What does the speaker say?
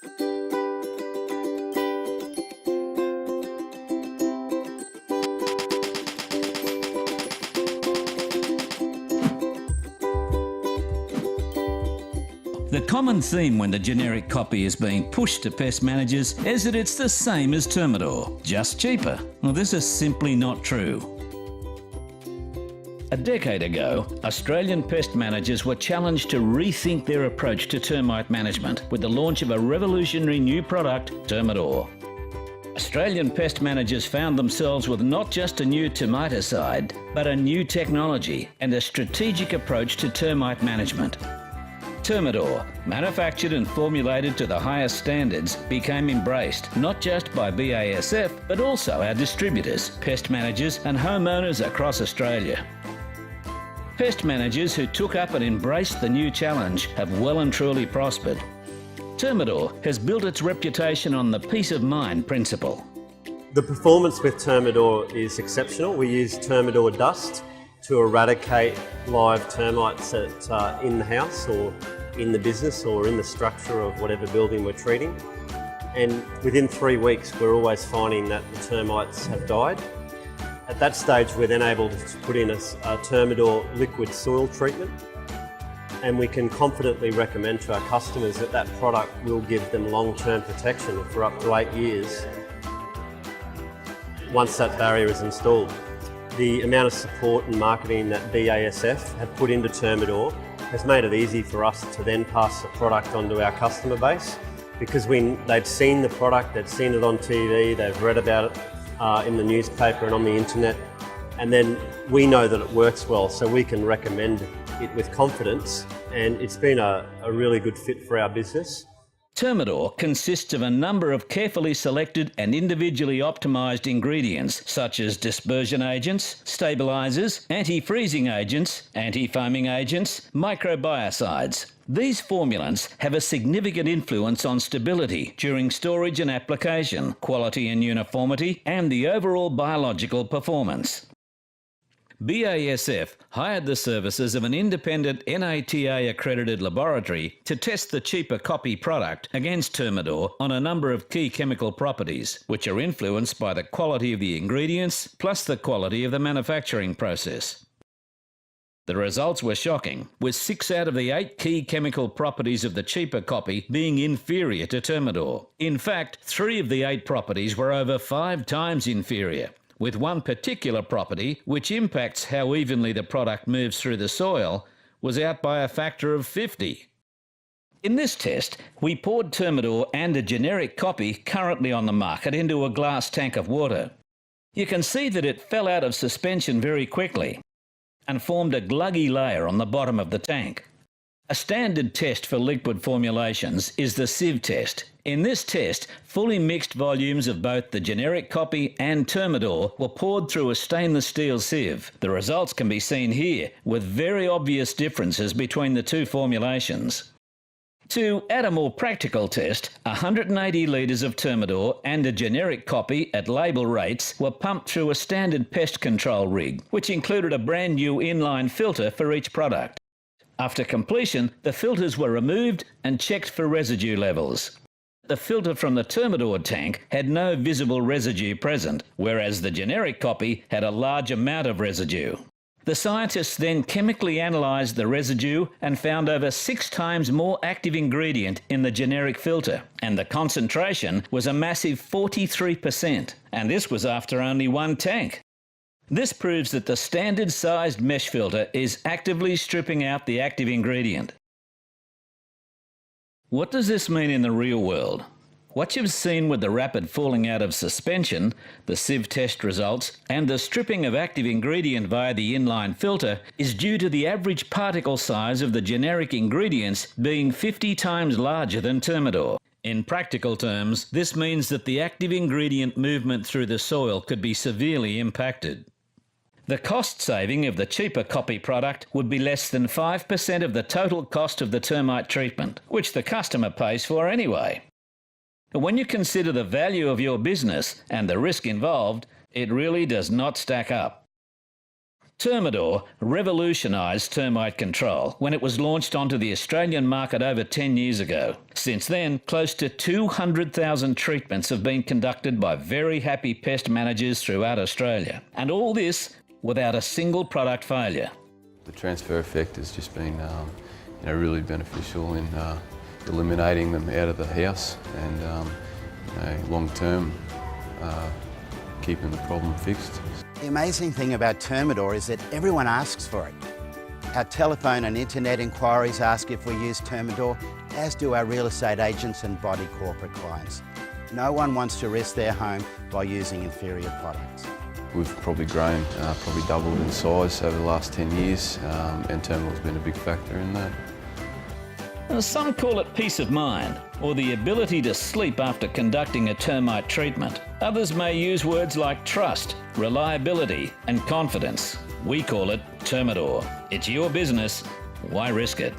The common theme when the generic copy is being pushed to pest managers is that it's the same as Termidor, just cheaper. Well, this is simply not true. A decade ago, Australian pest managers were challenged to rethink their approach to termite management with the launch of a revolutionary new product, Termidor. Australian pest managers found themselves with not just a new termiticide, but a new technology and a strategic approach to termite management. Termidor, manufactured and formulated to the highest standards, became embraced not just by BASF but also our distributors, pest managers and homeowners across Australia. Pest managers who took up and embraced the new challenge have well and truly prospered. Termidor has built its reputation on the peace of mind principle. The performance with Termidor is exceptional. We use Termidor dust to eradicate live termites that are in the house or in the business or in the structure of whatever building we're treating. And within 3 weeks, we're always finding that the termites have died. At that stage, we're then able to put in a Termidor liquid soil treatment, and we can confidently recommend to our customers that that product will give them long-term protection for up to 8 years once that barrier is installed. The amount of support and marketing that BASF have put into Termidor has made it easy for us to then pass the product on to our customer base, because they've seen the product, they've seen it on TV, they've read about it in the newspaper and on the internet, and then we know that it works well, so we can recommend it with confidence, and it's been a really good fit for our business. Termidor consists of a number of carefully selected and individually optimised ingredients such as dispersion agents, stabilisers, anti-freezing agents, anti-foaming agents, microbiocides. These formulants have a significant influence on stability during storage and application, quality and uniformity, and the overall biological performance. BASF hired the services of an independent NATA-accredited laboratory to test the cheaper copy product against Termidor on a number of key chemical properties, which are influenced by the quality of the ingredients plus the quality of the manufacturing process. The results were shocking, with 6 out of the 8 key chemical properties of the cheaper copy being inferior to Termidor. In fact, 3 of the 8 properties were over 5 times inferior, with one particular property, which impacts how evenly the product moves through the soil, was out by a factor of 50. In this test, we poured Termidor and a generic copy currently on the market into a glass tank of water. You can see that it fell out of suspension very quickly and formed a gluggy layer on the bottom of the tank. A standard test for liquid formulations is the sieve test. In this test, fully mixed volumes of both the generic copy and Termidor were poured through a stainless steel sieve. The results can be seen here, with very obvious differences between the 2 formulations. To add a more practical test, 180 litres of Termidor and a generic copy at label rates were pumped through a standard pest control rig, which included a brand new inline filter for each product. After completion, the filters were removed and checked for residue levels. The filter from the Termidor tank had no visible residue present, whereas the generic copy had a large amount of residue. The scientists then chemically analysed the residue and found over 6 times more active ingredient in the generic filter, and the concentration was a massive 43%, and this was after only 1 tank. This proves that the standard-sized mesh filter is actively stripping out the active ingredient. What does this mean in the real world? What you've seen with the rapid falling out of suspension, the sieve test results, and the stripping of active ingredient via the inline filter is due to the average particle size of the generic ingredients being 50 times larger than Termidor. In practical terms, this means that the active ingredient movement through the soil could be severely impacted. The cost saving of the cheaper copy product would be less than 5% of the total cost of the termite treatment, which the customer pays for anyway. When you consider the value of your business and the risk involved, it really does not stack up. Termidor revolutionised termite control when it was launched onto the Australian market over 10 years ago. Since then, close to 200,000 treatments have been conducted by very happy pest managers throughout Australia. And all this without a single product failure. The transfer effect has just been really beneficial in eliminating them out of the house and long term keeping the problem fixed. The amazing thing about Termidor is that everyone asks for it. Our telephone and internet inquiries ask if we use Termidor, as do our real estate agents and body corporate clients. No one wants to risk their home by using inferior products. We've probably grown, probably doubled in size over the last 10 years, and Termidor's been a big factor in that. Some call it peace of mind, or the ability to sleep after conducting a termite treatment. Others may use words like trust, reliability and confidence. We call it Termidor. It's your business. Why risk it?